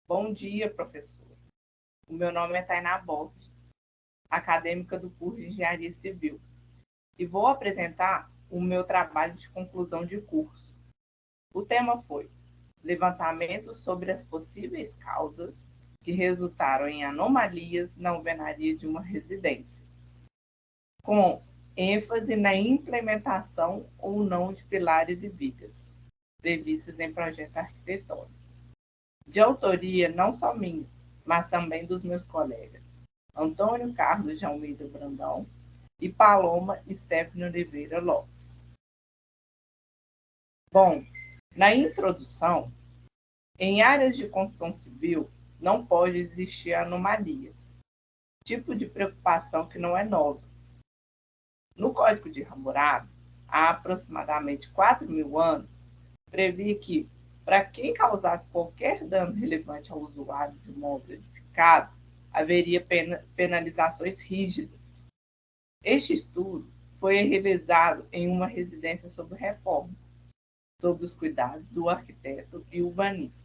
Bom dia, professor. O meu nome é Tainá Borges, acadêmica do curso de Engenharia Civil, e vou apresentar o meu trabalho de conclusão de curso. O tema foi levantamento sobre as possíveis causas que resultaram em anomalias na alvenaria de uma residência, com ênfase na implementação ou não de pilares e vigas, previstas em projeto arquitetônico. De autoria não só minha, mas também dos meus colegas, Antônio Carlos de Almeida Brandão e Paloma Stephanie Oliveira Lopes. Bom, na introdução, em áreas de construção civil, não pode existir anomalias, tipo de preocupação que não é nova. No Código de Hammurabi, há aproximadamente 4.000 anos, previa que, para quem causasse qualquer dano relevante ao usuário de uma obra edificada, haveria penalizações rígidas. Este estudo foi realizado em uma residência sob reforma, sob os cuidados do arquiteto e urbanista,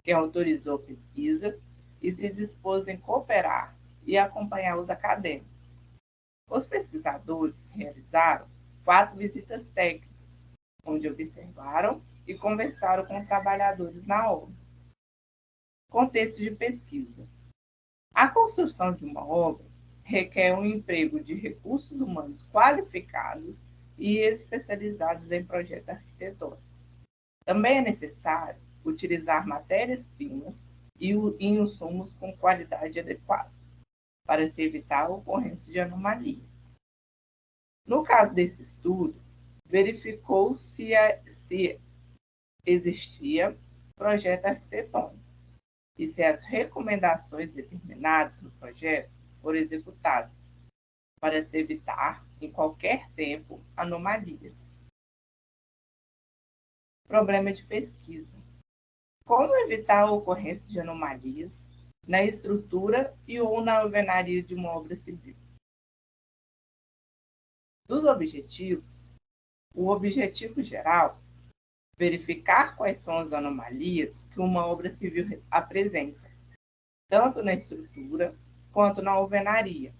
que autorizou a pesquisa e se dispôs em cooperar e acompanhar os acadêmicos. Os pesquisadores realizaram 4 visitas técnicas, onde observaram e conversaram com trabalhadores na obra. Contexto de pesquisa. A construção de uma obra requer um emprego de recursos humanos qualificados e especializados em projeto arquitetônico. Também é necessário utilizar matérias-primas e insumos com qualidade adequada, para se evitar a ocorrência de anomalia. No caso desse estudo, verificou se existia projeto arquitetônico e se as recomendações determinadas no projeto foram executadas, para se evitar, em qualquer tempo, anomalias. Problema de pesquisa. Como evitar a ocorrência de anomalias na estrutura e ou na alvenaria de uma obra civil? Dos objetivos, o objetivo geral, verificar quais são as anomalias que uma obra civil apresenta, tanto na estrutura quanto na alvenaria,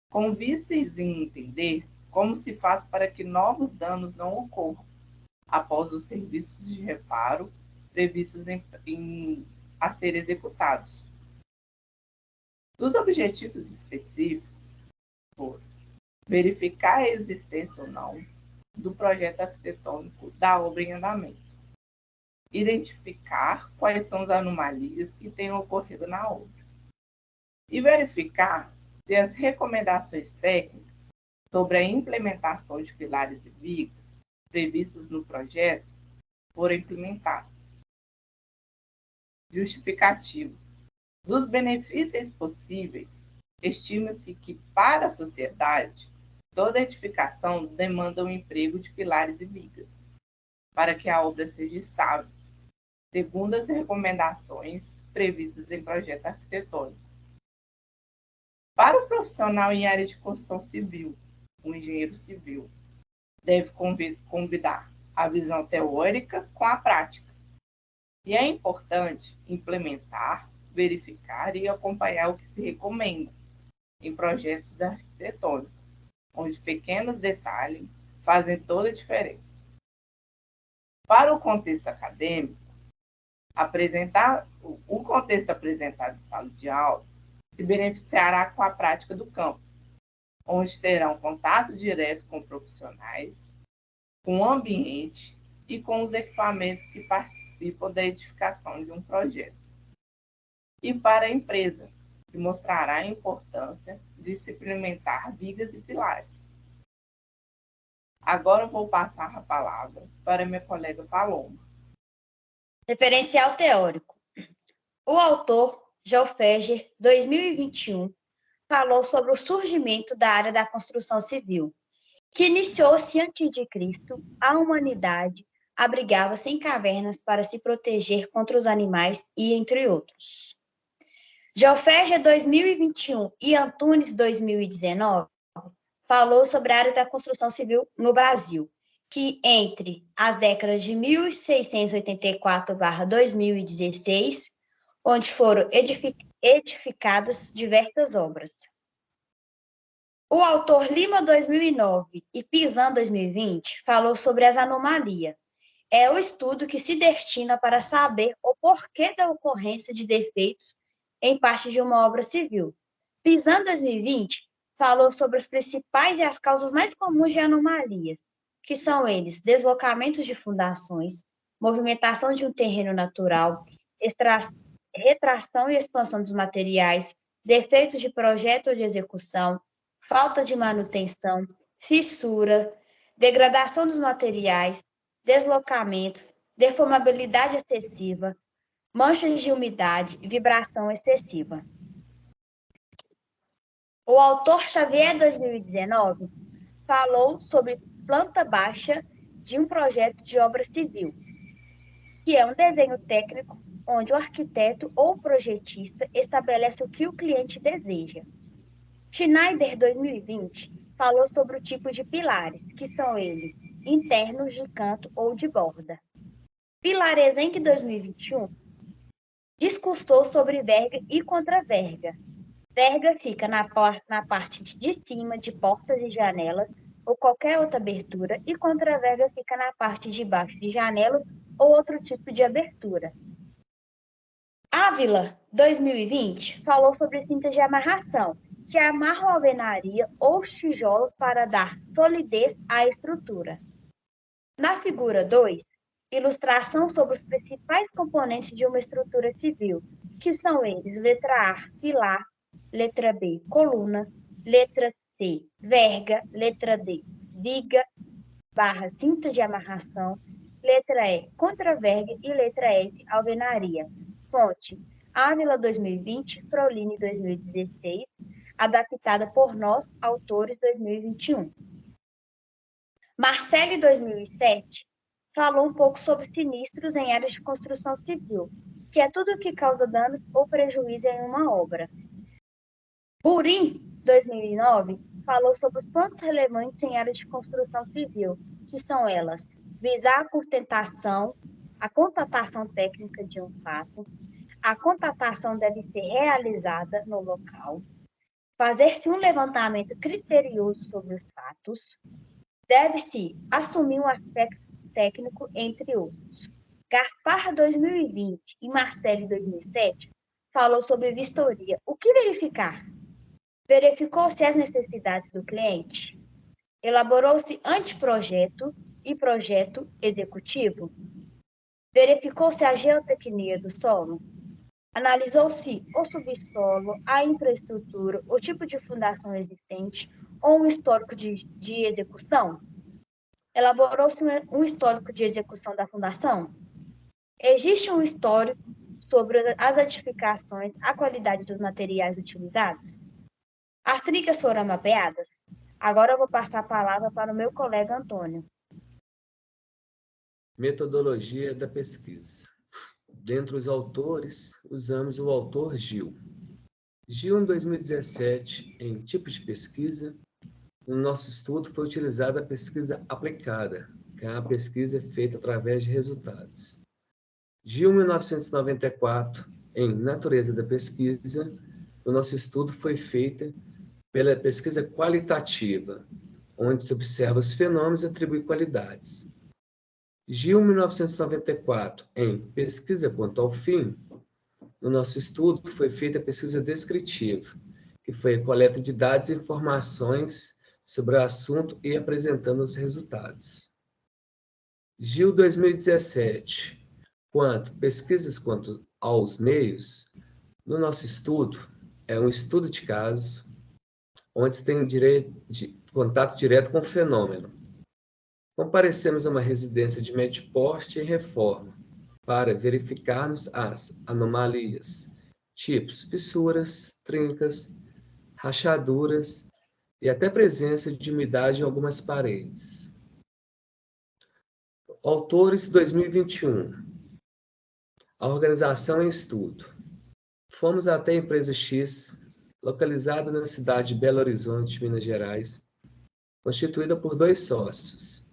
com vistas em entender como se faz para que novos danos não ocorram após os serviços de reparo previstos a ser executados. Dos objetivos específicos, foram verificar a existência ou não do projeto arquitetônico da obra em andamento, identificar quais são as anomalias que tenham ocorrido na obra e verificar se as recomendações técnicas sobre a implementação de pilares e vigas previstas no projeto foram implementadas. Justificativo. Dos benefícios possíveis, estima-se que, para a sociedade, toda edificação demanda o emprego de pilares e vigas, para que a obra seja estável, segundo as recomendações previstas em projeto arquitetônico. Para o profissional em área de construção civil, o engenheiro civil deve combinar a visão teórica com a prática. E é importante implementar, verificar e acompanhar o que se recomenda em projetos arquitetônicos, onde pequenos detalhes fazem toda a diferença. Para o contexto acadêmico, o contexto apresentado em sala de aula se beneficiará com a prática do campo, onde terão contato direto com profissionais, com o ambiente e com os equipamentos que participam da edificação de um projeto. E para a empresa, que mostrará a importância de se implementar vigas e pilares. Agora eu vou passar a palavra para minha colega Paloma. Referencial teórico. O autor, Geofeger, 2021, falou sobre o surgimento da área da construção civil, que iniciou-se antes de Cristo. A humanidade abrigava-se em cavernas para se proteger contra os animais e entre outros. Geofeger 2021 e Antunes 2019 falou sobre a área da construção civil no Brasil, que entre as décadas de 1684/2016 onde foram edificadas diversas obras. O autor Lima 2009 e Pizan 2020 falou sobre as anomalias. É o estudo que se destina para saber o porquê da ocorrência de defeitos em parte de uma obra civil. Pizan 2020 falou sobre os principais e as causas mais comuns de anomalias, que são eles: deslocamentos de fundações, movimentação de um terreno natural, retração e expansão dos materiais, defeitos de projeto ou de execução, falta de manutenção, fissura, degradação dos materiais, deslocamentos, deformabilidade excessiva, manchas de umidade e vibração excessiva. O autor Xavier 2019 falou sobre planta baixa de um projeto de obra civil, que é um desenho técnico onde o arquiteto ou o projetista estabelece o que o cliente deseja. Schneider 2020 falou sobre o tipo de pilares, que são eles internos, de canto ou de borda. Pilaresenc 2021 discursou sobre verga e contraverga. Verga fica na parte de cima de portas e janelas ou qualquer outra abertura, e contraverga fica na parte de baixo de janelas ou outro tipo de abertura. Ávila 2020 falou sobre cintas de amarração, que amarram a alvenaria ou os tijolos para dar solidez à estrutura. Na figura 2, ilustração sobre os principais componentes de uma estrutura civil, que são eles: letra A, pilar, letra B, coluna, letra C, verga, letra D, viga, barra, cinta de amarração, letra E, contraverga e letra S, alvenaria. Fonte: Ávila 2020, Proline 2016, adaptada por nós, autores 2021. Marcelli 2007 falou um pouco sobre sinistros em áreas de construção civil, que é tudo que causa danos ou prejuízo em uma obra. Burim 2009 falou sobre os pontos relevantes em áreas de construção civil, que são elas: visar a constatação técnica de um fato, a constatação deve ser realizada no local, fazer-se um levantamento criterioso sobre os fatos, deve-se assumir um aspecto técnico, entre outros. Garparra 2020 e Marcelli 2007 falou sobre vistoria. O que verificar? Verificou-se as necessidades do cliente? Elaborou-se anteprojeto e projeto executivo? Verificou-se a geotecnia do solo? Analisou-se o subsolo, a infraestrutura, o tipo de fundação existente ou um histórico de execução? Elaborou-se um histórico de execução da fundação? Existe um histórico sobre as edificações, a qualidade dos materiais utilizados? As trilhas foram mapeadas? Agora eu vou passar a palavra para o meu colega Antônio. Metodologia da pesquisa. Dentre os autores, usamos o autor Gil. Gil, em 2017, em tipos de pesquisa, no nosso estudo foi utilizada a pesquisa aplicada, que é a pesquisa feita através de resultados. Gil, 1994, em natureza da pesquisa, o nosso estudo foi feito pela pesquisa qualitativa, onde se observa os fenômenos e atribui qualidades. Gil, 1994, em pesquisa quanto ao fim, no nosso estudo foi feita a pesquisa descritiva, que foi a coleta de dados e informações sobre o assunto e apresentando os resultados. Gil, 2017, pesquisas quanto aos meios, no nosso estudo, é um estudo de casos, onde se tem contato direto com o fenômeno. Comparecemos a uma residência de médio porte em reforma, para verificarmos as anomalias, tipos fissuras, trincas, rachaduras e até presença de umidade em algumas paredes. Autores 2021. A organização em estudo. Fomos até a empresa X, localizada na cidade de Belo Horizonte, Minas Gerais, constituída por 2 sócios,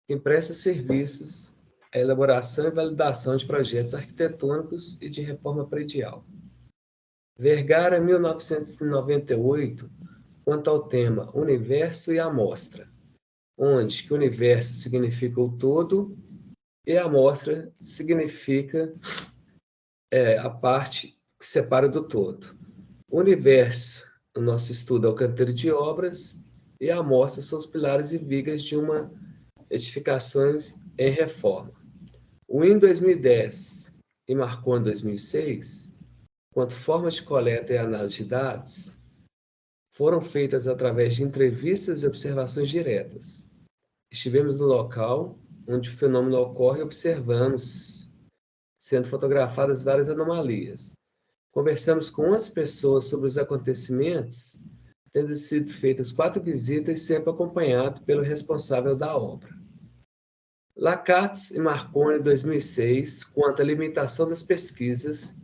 que presta serviços à elaboração e validação de projetos arquitetônicos e de reforma predial. Vergara, 1998, quanto ao tema Universo e Amostra, onde que o universo significa o todo e a amostra significa a parte que separa do todo. O universo, o nosso estudo é o canteiro de obras, e a amostra são os pilares e vigas de uma edificação em reforma. O IN 2010 e Marcon em 2006, quanto formas de coleta e análise de dados, foram feitas através de entrevistas e observações diretas. Estivemos no local onde o fenômeno ocorre e observamos, sendo fotografadas várias anomalias. Conversamos com 11 pessoas sobre os acontecimentos, tendo sido feitas 4 visitas, sempre acompanhado pelo responsável da obra. Lacatz e Marconi, 2006, quanto à limitação das pesquisas,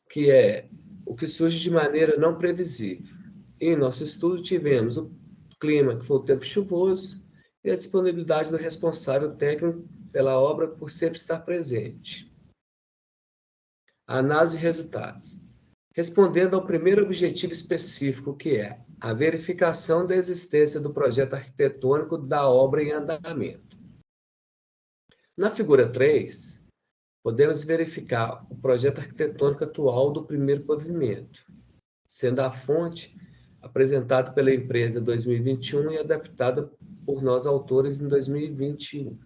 que é o que surge de maneira não previsível. Em nosso estudo, tivemos o clima, que foi o tempo chuvoso, e a disponibilidade do responsável técnico pela obra por sempre estar presente. Análise de resultados. Respondendo ao primeiro objetivo específico, que é a verificação da existência do projeto arquitetônico da obra em andamento. Na figura 3, podemos verificar o projeto arquitetônico atual do primeiro pavimento, sendo a fonte apresentada pela empresa em 2021 e adaptada por nós autores em 2021.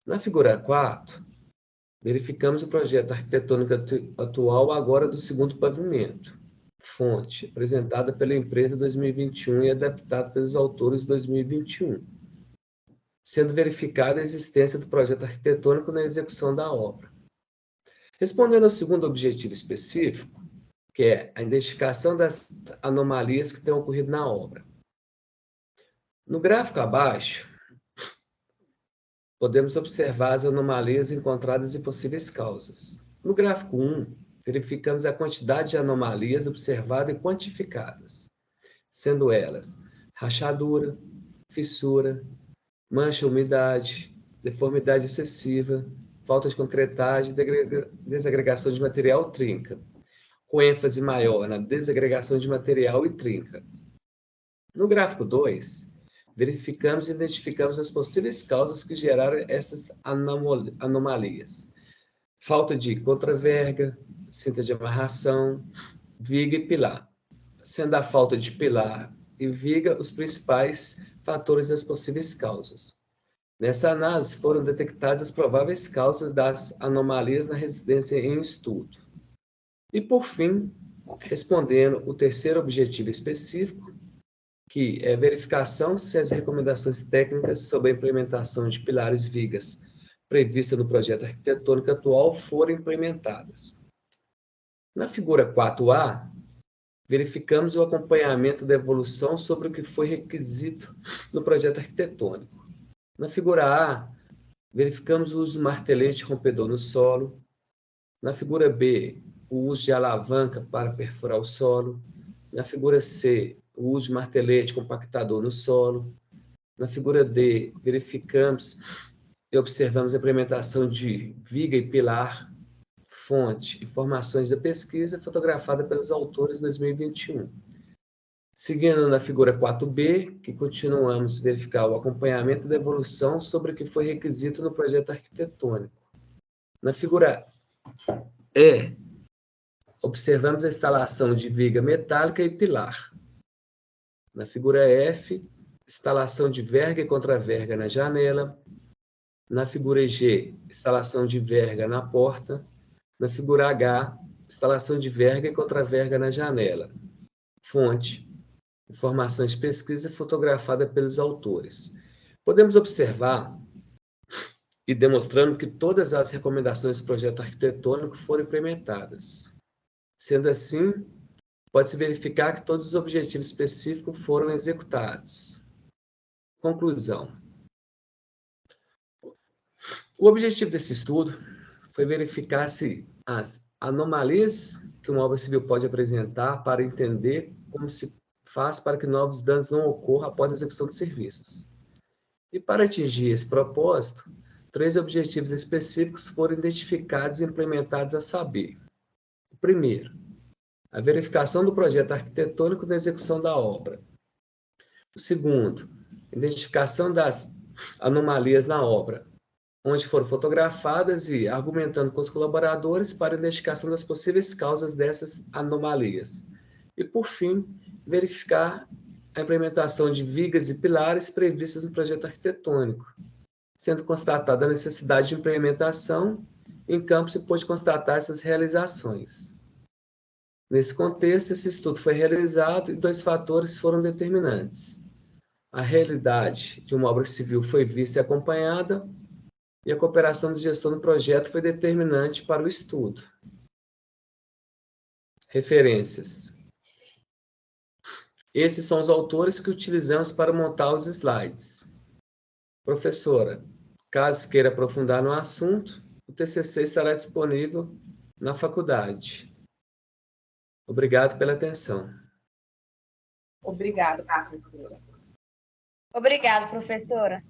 Na figura 4, verificamos o projeto arquitetônico atual agora do segundo pavimento, fonte apresentada pela empresa em 2021 e adaptada pelos autores em 2021, sendo verificada a existência do projeto arquitetônico na execução da obra. Respondendo ao segundo objetivo específico, que é a identificação das anomalias que têm ocorrido na obra. No gráfico abaixo, podemos observar as anomalias encontradas e possíveis causas. No gráfico 1, verificamos a quantidade de anomalias observadas e quantificadas, sendo elas rachadura, fissura, mancha, umidade, deformidade excessiva, falta de concretagem, desagregação de material, trinca, com ênfase maior na desagregação de material e trinca. No gráfico 2, verificamos e identificamos as possíveis causas que geraram essas anomalias. Falta de contraverga, cinta de amarração, viga e pilar, sendo a falta de pilar e viga os principais fatores das possíveis causas. Nessa análise, foram detectadas as prováveis causas das anomalias na residência em estudo. E, por fim, respondendo o terceiro objetivo específico, que é verificação se as recomendações técnicas sobre a implementação de pilares vigas prevista no projeto arquitetônico atual foram implementadas. Na figura 4A, verificamos o acompanhamento da evolução sobre o que foi requisito no projeto arquitetônico. Na figura A, verificamos o uso do martelete rompedor no solo. Na figura B, o uso de alavanca para perfurar o solo. Na figura C, o uso de martelete compactador no solo. Na figura D, verificamos e observamos a implementação de viga e pilar. Fonte: informações da pesquisa fotografada pelos autores em 2021. Seguindo na figura 4B, que continuamos a verificar o acompanhamento da evolução sobre o que foi requisito no projeto arquitetônico. Na figura E, observamos a instalação de viga metálica e pilar. Na figura F, instalação de verga e contraverga na janela. Na figura G, instalação de verga na porta. Na figura H, instalação de verga e contraverga na janela. Fonte: informações de pesquisa fotografada pelos autores. Podemos observar e demonstrando que todas as recomendações do projeto arquitetônico foram implementadas. Sendo assim, pode-se verificar que todos os objetivos específicos foram executados. Conclusão. O objetivo desse estudo foi verificar se as anomalias que uma obra civil pode apresentar para entender como se faz para que novos danos não ocorram após a execução de serviços. E para atingir esse propósito, 3 objetivos específicos foram identificados e implementados, a saber: o primeiro, a verificação do projeto arquitetônico da execução da obra. O segundo, identificação das anomalias na obra, onde foram fotografadas e argumentando com os colaboradores para a identificação das possíveis causas dessas anomalias. E, por fim, verificar a implementação de vigas e pilares previstas no projeto arquitetônico, sendo constatada a necessidade de implementação. Em campo se pôde constatar essas realizações. Nesse contexto, esse estudo foi realizado e 2 fatores foram determinantes. A realidade de uma obra civil foi vista e acompanhada, e a cooperação de gestão do projeto foi determinante para o estudo. Referências. Esses são os autores que utilizamos para montar os slides. Professora, caso queira aprofundar no assunto, o TCC estará disponível na faculdade. Obrigado pela atenção. Obrigada, professora. Obrigada, professora.